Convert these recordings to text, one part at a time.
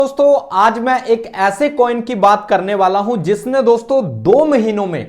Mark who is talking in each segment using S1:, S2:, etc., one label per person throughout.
S1: दोस्तों आज मैं एक ऐसे कॉइन की बात करने वाला हूं जिसने दोस्तों 2 महीनों में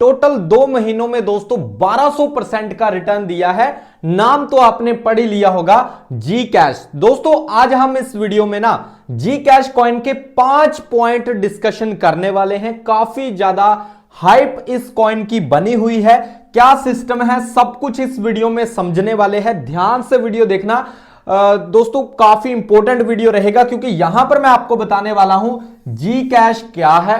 S1: टोटल 2 महीनों में दोस्तों 1200% का रिटर्न दिया है। नाम तो आपने पढ़ ही लिया होगा, जी कैश। दोस्तों आज हम इस वीडियो में ना जी कैश कॉइन के 5 पॉइंट डिस्कशन करने वाले हैं। काफी ज्यादा हाइप इस कॉइन की बनी हुई है, क्या सिस्टम है सब कुछ इस वीडियो में समझने वाले हैं। ध्यान से वीडियो देखना दोस्तों, काफी इंपॉर्टेंट वीडियो रहेगा क्योंकि यहां पर मैं आपको बताने वाला हूं जी कैश क्या है।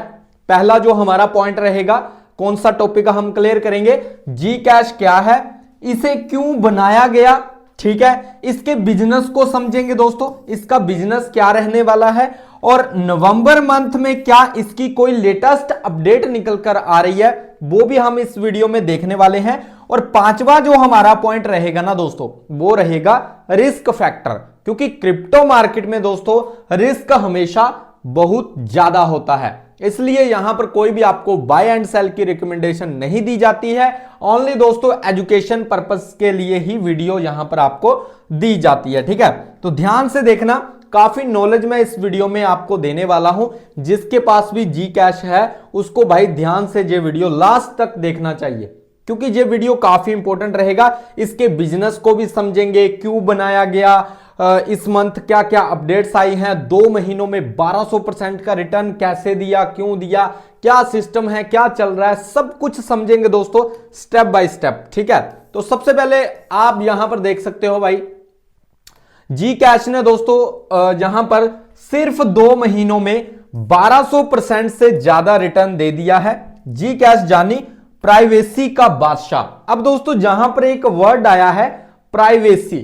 S1: पहला जो हमारा पॉइंट रहेगा, कौन सा टॉपिक हम क्लियर करेंगे, जी कैश क्या है, इसे क्यों बनाया गया, ठीक है, इसके बिजनेस को समझेंगे दोस्तों, इसका बिजनेस क्या रहने वाला है और नवंबर मंथ में क्या इसकी कोई लेटेस्ट अपडेट निकल कर आ रही है वो भी हम इस वीडियो में देखने वाले हैं। और पांचवा जो हमारा पॉइंट रहेगा ना दोस्तों, वो रहेगा रिस्क फैक्टर, क्योंकि क्रिप्टो मार्केट में दोस्तों रिस्क हमेशा बहुत ज्यादा होता है, इसलिए यहां पर कोई भी आपको बाय एंड सेल की रिकमेंडेशन नहीं दी जाती है। ओनली दोस्तों एजुकेशन पर्पस के लिए ही वीडियो यहां पर आपको दी जाती है, ठीक है। तो ध्यान से देखना, काफी नॉलेज मैं इस वीडियो में आपको देने वाला हूं। जिसके पास भी जी कैश है उसको भाई ध्यान से ये वीडियो लास्ट तक देखना चाहिए, क्योंकि ये वीडियो काफी इंपॉर्टेंट रहेगा। इसके बिजनेस को भी समझेंगे, क्यों बनाया गया, इस मंथ क्या क्या अपडेट्स आई हैं, 2 महीनों में 1200% का रिटर्न कैसे दिया, क्यों दिया, क्या सिस्टम है, क्या चल रहा है, सब कुछ समझेंगे दोस्तों स्टेप बाय स्टेप, ठीक है। तो सबसे पहले आप यहां पर देख सकते हो भाई, जी कैश ने दोस्तों यहां पर सिर्फ 2 महीनों में 1200% से ज्यादा रिटर्न दे दिया है। जी कैश जानी प्राइवेसी का बादशाह। अब दोस्तों जहां पर एक वर्ड आया है प्राइवेसी,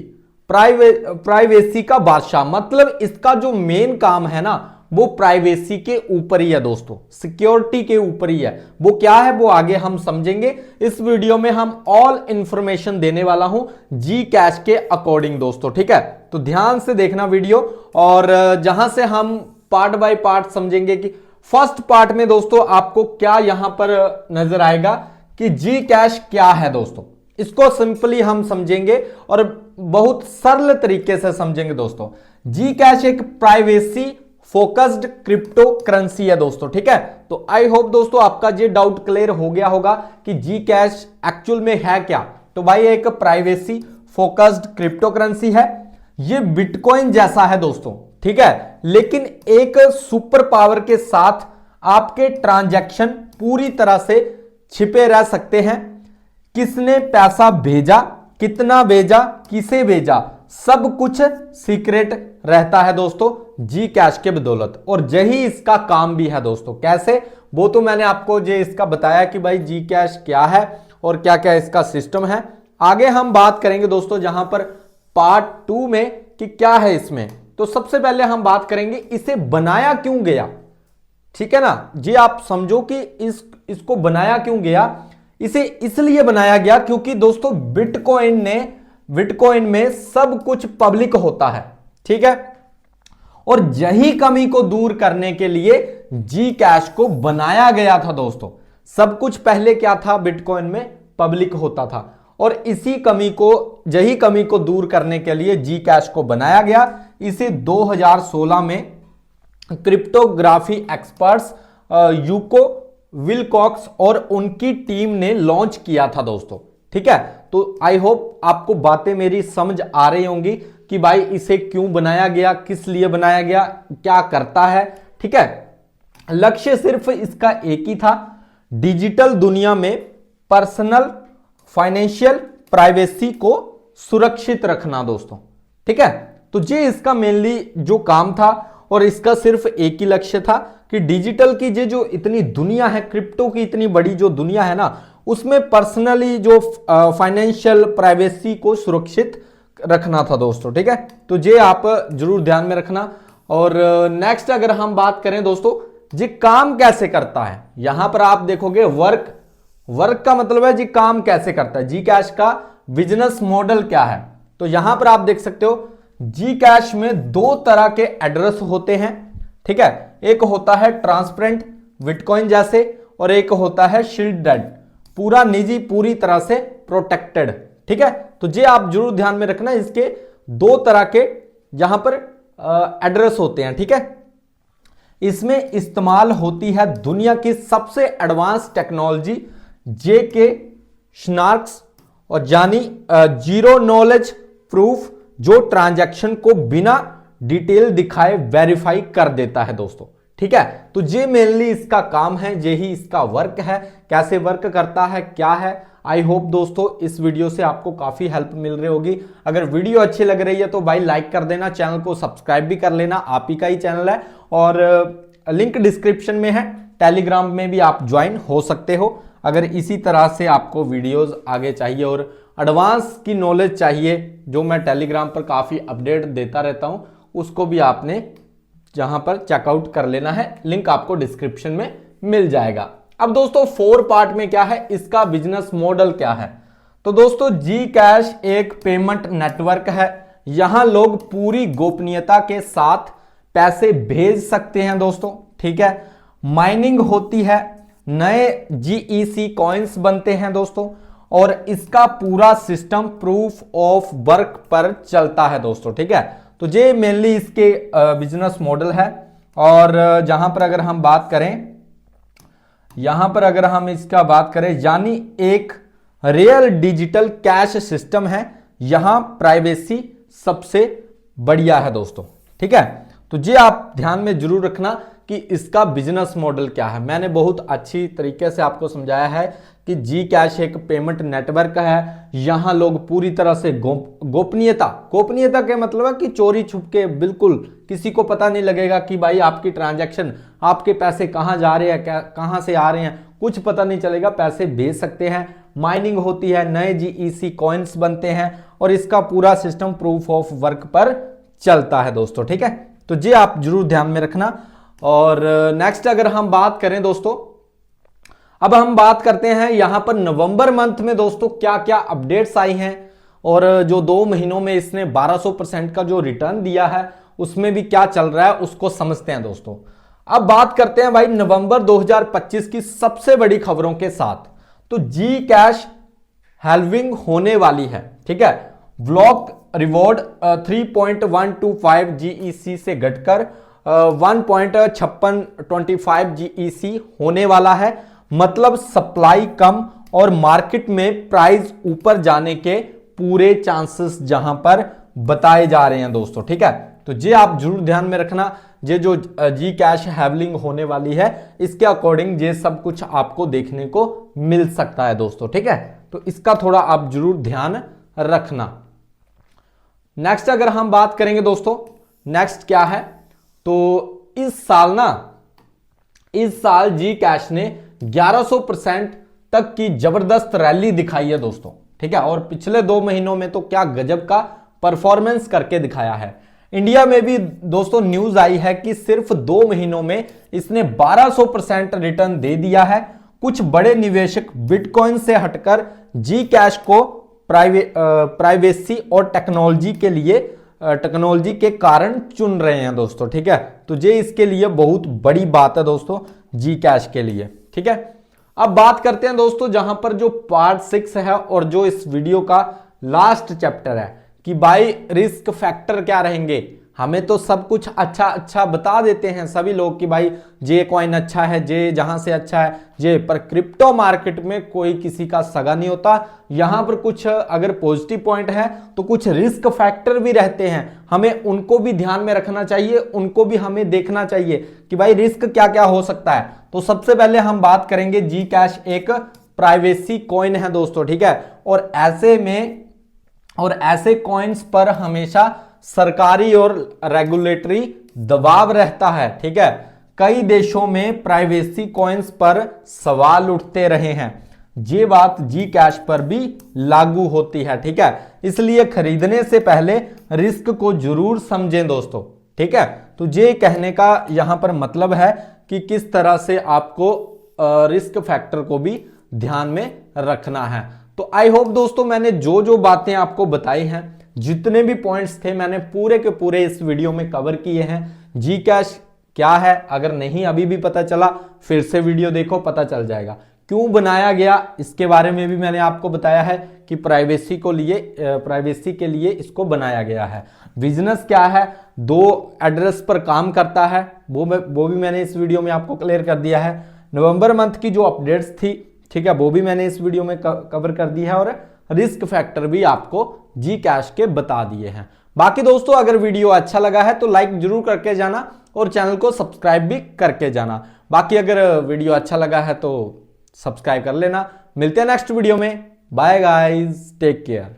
S1: प्राइवेसी का बादशाह, मतलब इसका जो मेन काम है ना वो प्राइवेसी के ऊपर ही है दोस्तों, सिक्योरिटी के ऊपर ही है। वो क्या है वो आगे हम समझेंगे। इस वीडियो में हम ऑल इंफॉर्मेशन देने वाला हूं जी कैश के अकॉर्डिंग दोस्तों, ठीक है। तो ध्यान से देखना वीडियो, और जहां से हम पार्ट बाय पार्ट समझेंगे कि फर्स्ट पार्ट में दोस्तों आपको क्या यहां पर नजर आएगा कि जी कैश क्या है दोस्तों, इसको सिंपली हम समझेंगे और बहुत सरल तरीके से समझेंगे दोस्तों। जी कैश एक प्राइवेसी फोकस्ड क्रिप्टो करेंसी है दोस्तों, ठीक है। तो आई होप दोस्तों आपका ये डाउट क्लियर हो गया होगा कि जी कैश एक्चुअल में है क्या। तो भाई एक प्राइवेसी फोकस्ड क्रिप्टो करेंसी है, ये बिटकॉइन जैसा है दोस्तों, ठीक है, लेकिन एक सुपर पावर के साथ आपके ट्रांजैक्शन पूरी तरह से छिपे रह सकते हैं। किसने पैसा भेजा, कितना भेजा, किसे भेजा, सब कुछ सीक्रेट रहता है दोस्तों जी कैश के बदौलत, और यही इसका काम भी है दोस्तों। कैसे, वो तो मैंने आपको ये इसका बताया कि भाई जी कैश क्या है और क्या क्या इसका सिस्टम है। आगे हम बात करेंगे दोस्तों जहां पर पार्ट 2 में कि क्या है इसमें। तो सबसे पहले हम बात करेंगे इसे बनाया क्यों गया, ठीक है ना जी। आप समझो कि इसको बनाया क्यों गया। इसे इसलिए बनाया गया क्योंकि दोस्तों बिटकॉइन में सब कुछ पब्लिक होता है, ठीक है, और यही कमी को दूर करने के लिए जी कैश को बनाया गया था दोस्तों। सब कुछ पहले क्या था, बिटकॉइन में पब्लिक होता था, और यही कमी को दूर करने के लिए जी कैश को बनाया गया। इसे 2016 में क्रिप्टोग्राफी एक्सपर्ट्स यूको विलकॉक्स और उनकी टीम ने लॉन्च किया था दोस्तों, ठीक है। तो आई होप आपको बातें मेरी समझ आ रही होंगी कि भाई इसे क्यों बनाया गया, किस लिए बनाया गया, क्या करता है, ठीक है। लक्ष्य सिर्फ इसका एक ही था, डिजिटल दुनिया में पर्सनल फाइनेंशियल प्राइवेसी को सुरक्षित रखना दोस्तों, ठीक है। तो ये इसका मेनली जो काम था, और इसका सिर्फ एक ही लक्ष्य था कि डिजिटल की ये जो इतनी दुनिया है, क्रिप्टो की इतनी बड़ी जो दुनिया है ना, उसमें पर्सनली जो फाइनेंशियल प्राइवेसी को सुरक्षित रखना था दोस्तों, ठीक है। तो ये आप जरूर ध्यान में रखना। और नेक्स्ट अगर हम बात करें दोस्तों, ये काम कैसे करता है, यहां पर आप देखोगे वर्क का मतलब है जी काम कैसे करता है, जी कैश का बिजनेस मॉडल क्या है। तो यहां पर आप देख सकते हो जी कैश में 2 तरह के एड्रेस होते हैं, ठीक है। एक होता है ट्रांसपेरेंट बिटकॉइन जैसे, और एक होता है शील्डेड, पूरा निजी, पूरी तरह से प्रोटेक्टेड, ठीक है। तो ये आप जरूर ध्यान में रखना, इसके 2 तरह के यहां पर एड्रेस होते हैं, ठीक है। इसमें इस्तेमाल होती है दुनिया की सबसे एडवांस टेक्नोलॉजी जेके स्नार्क्स और यानी जीरो नॉलेज प्रूफ, जो ट्रांजैक्शन को बिना डिटेल दिखाए वेरीफाई कर देता है दोस्तों। ठीक है, तो ये मेनली इसका काम है, यही इसका वर्क है। कैसे वर्क करता है, क्या है, आई होप दोस्तों इस वीडियो से आपको काफी हेल्प मिल रही होगी। अगर वीडियो अच्छी लग रही है तो भाई लाइक कर देना, चैनल को सब्सक्राइब भी कर लेना, आप ही का ही चैनल है और लिंक डिस्क्रिप्शन में है। टेलीग्राम में भी आप ज्वाइन हो सकते हो अगर इसी तरह से आपको वीडियोस आगे चाहिए और एडवांस की नॉलेज चाहिए, जो मैं टेलीग्राम पर काफी अपडेट देता रहता हूं, उसको भी आपने जहां पर चेकआउट कर लेना है, लिंक आपको डिस्क्रिप्शन में मिल जाएगा। अब दोस्तों 4 पार्ट में क्या है, इसका बिजनेस मॉडल क्या है। तो दोस्तों जी कैश एक पेमेंट नेटवर्क है, यहां लोग पूरी गोपनीयता के साथ पैसे भेज सकते हैं दोस्तों। ठीक है, माइनिंग होती है, नए जीईसी कॉइन्स बनते हैं दोस्तों, और इसका पूरा सिस्टम प्रूफ ऑफ वर्क पर चलता है दोस्तों। ठीक है, तो ये मेनली इसके बिजनेस मॉडल है। और जहां पर अगर हम बात करें, यहां पर अगर हम इसका बात करें, यानी एक रियल डिजिटल कैश सिस्टम है, यहां प्राइवेसी सबसे बढ़िया है दोस्तों। ठीक है, तो ये आप ध्यान में जरूर रखना कि इसका बिजनेस मॉडल क्या है। मैंने बहुत अच्छी तरीके से आपको समझाया है कि जी कैश एक पेमेंट नेटवर्क है, यहां लोग पूरी तरह से गोपनीयता के मतलब है कि चोरी छुप के बिल्कुल किसी को पता नहीं लगेगा कि भाई आपकी ट्रांजैक्शन, आपके पैसे कहां जा रहे हैं, कहां से आ रहे हैं, कुछ पता नहीं चलेगा, पैसे भेज सकते हैं। माइनिंग होती है, नए जीईसी कॉइन्स बनते हैं और इसका पूरा सिस्टम प्रूफ ऑफ वर्क पर चलता है दोस्तों। ठीक है, तो ये आप जरूर ध्यान में रखना। और नेक्स्ट अगर हम बात करें दोस्तों, अब हम बात करते हैं यहां पर नवंबर मंथ में दोस्तों क्या क्या अपडेट्स आई हैं और जो 2 महीनों में इसने 1200% का जो रिटर्न दिया है उसमें भी क्या चल रहा है उसको समझते हैं दोस्तों। अब बात करते हैं भाई नवंबर 2025 की सबसे बड़ी खबरों के साथ। तो जी कैश हैल्विंग होने वाली है। ठीक है, ब्लॉक रिवॉर्ड 3.125 जीईसी से घटकर 1.5625 जीईसी होने वाला है। मतलब सप्लाई कम और मार्केट में प्राइस ऊपर जाने के पूरे चांसेस जहां पर बताए जा रहे हैं दोस्तों। ठीक है, तो ये आप जरूर ध्यान में रखना, ये जो जी कैश हैवलिंग होने वाली है इसके अकॉर्डिंग ये सब कुछ आपको देखने को मिल सकता है दोस्तों। ठीक है, तो इसका थोड़ा आप जरूर ध्यान रखना। नेक्स्ट अगर हम बात करेंगे दोस्तों, नेक्स्ट क्या है, तो इस साल जी कैश ने 1100% तक की जबरदस्त रैली दिखाई है दोस्तों। ठीक है, और पिछले 2 महीनों में तो क्या गजब का परफॉर्मेंस करके दिखाया है। इंडिया में भी दोस्तों न्यूज आई है कि सिर्फ 2 महीनों में इसने 1200% रिटर्न दे दिया है। कुछ बड़े निवेशक बिटकॉइन से हटकर जी कैश को प्राइवेसी और टेक्नोलॉजी के कारण चुन रहे हैं दोस्तों। ठीक है, तो ये इसके लिए बहुत बड़ी बात है दोस्तों जी कैश के लिए। ठीक है, अब बात करते हैं दोस्तों जहां पर जो पार्ट 6 है और जो इस वीडियो का लास्ट चैप्टर है कि भाई रिस्क फैक्टर क्या रहेंगे। हमें तो सब कुछ अच्छा बता देते हैं सभी लोग कि भाई जे कॉइन अच्छा है, जे जहां से अच्छा है जे, पर क्रिप्टो मार्केट में कोई किसी का सगा नहीं होता। यहां पर कुछ अगर पॉजिटिव पॉइंट है तो कुछ रिस्क फैक्टर भी रहते हैं, हमें उनको भी ध्यान में रखना चाहिए, उनको भी हमें देखना चाहिए कि भाई रिस्क क्या क्या हो सकता है। तो सबसे पहले हम बात करेंगे जी कैश एक प्राइवेसी कॉइन है दोस्तों। ठीक है, और ऐसे कॉइन्स पर हमेशा सरकारी और रेगुलेटरी दबाव रहता है। ठीक है, कई देशों में प्राइवेसी कॉइन्स पर सवाल उठते रहे हैं, ये बात जी कैश पर भी लागू होती है। ठीक है, इसलिए खरीदने से पहले रिस्क को जरूर समझें दोस्तों। ठीक है, तो ये कहने का यहां पर मतलब है कि किस तरह से आपको रिस्क फैक्टर को भी ध्यान में रखना है। तो आई होप दोस्तों मैंने जो बातें आपको बताई हैं, जितने भी पॉइंट्स थे मैंने पूरे के पूरे इस वीडियो में कवर किए हैं। जी कैश क्या है, अगर नहीं अभी भी पता चला फिर से वीडियो देखो, पता चल जाएगा। क्यों बनाया गया इसके बारे में भी मैंने आपको बताया है कि प्राइवेसी के लिए इसको बनाया गया है। बिजनेस क्या है, 2 एड्रेस पर काम करता है, वो भी मैंने इस वीडियो में आपको क्लियर कर दिया है। नवंबर मंथ की जो अपडेट्स थी, ठीक है, वो भी मैंने इस वीडियो में कवर कर दी है और रिस्क फैक्टर भी आपको जी कैश के बता दिए हैं। बाकी दोस्तों अगर वीडियो अच्छा लगा है तो लाइक जरूर करके जाना और चैनल को सब्सक्राइब भी करके जाना। बाकी अगर वीडियो अच्छा लगा है तो सब्सक्राइब कर लेना। मिलते हैं नेक्स्ट वीडियो में। Bye guys, take care.